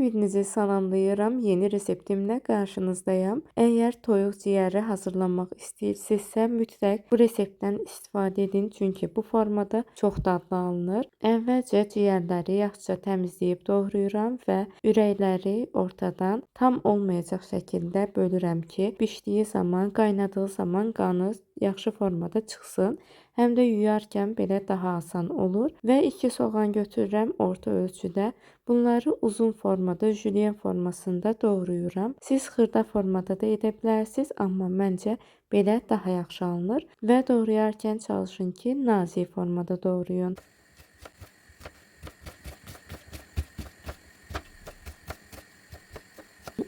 bir-birinizi salamlayıram. Yeni reseptimlə qarşınızdayam. Əgər toyuq ciyəri hazırlamaq istəyirsinizsə, mütləq bu reseptdən istifadə edin. Çünki bu formada çox dadlı alınır. Əvvəlcə ciyərləri yaxşıca təmizləyib doğrayıram və ürəkləri ortadan tam olmayacaq şəkildə bölürəm ki, bişdiyi zaman, qaynadığı zaman qanı yaxşı formada çıxsın. Həm də yuyarkən belə daha asan olur. Və 2 soğan götürürəm orta ölçüdə. Bunları uzun formada, jülyen formasında doğrayıram. Siz xırda formada da edə bilərsiniz, amma məncə belə daha yaxşı alınır. Və doğrayarkən çalışın ki, nazik formada doğrayın.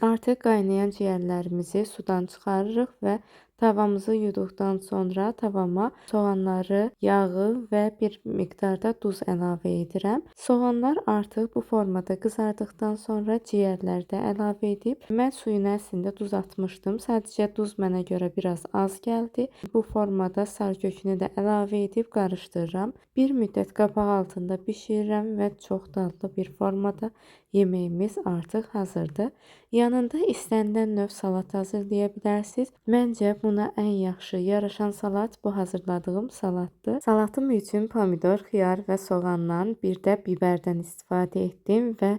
Artıq qaynayan ciyərlərimizi sudan çıxarırıq və tavamızı yuduqdan sonra tavama soğanları, yağı və bir miqdarda duz əlavə edirəm. Soğanlar artıq bu formada qızardıqdan sonra ciyərləri də əlavə edib. Mən suyuna əslində duz atmışdım. Sadəcə duz mənə görə biraz az gəldi. Bu formada sar kökünü də əlavə edib qarışdırıram. Bir müddət qabaq altında bişirirəm və çox dadlı bir formada yeməyimiz artıq hazırdır. Yanında istənilən növ salat hazırlaya bilərsiniz. Məncə buna ən yaxşı yaraşan salat bu hazırladığım salatdır. Salatım üçün pomidor, xiyar və soğandan, bir də biberdən istifadə etdim və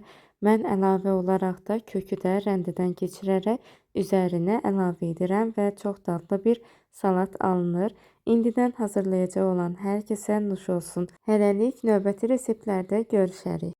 mən əlavə olaraq da kökü də rəndədən keçirərək üzərinə əlavə edirəm və çox dadlı bir salat alınır. İndidən hazırlayacaq olan hər kəsə nuş olsun. Hələlik növbəti reseptlərdə görüşərik.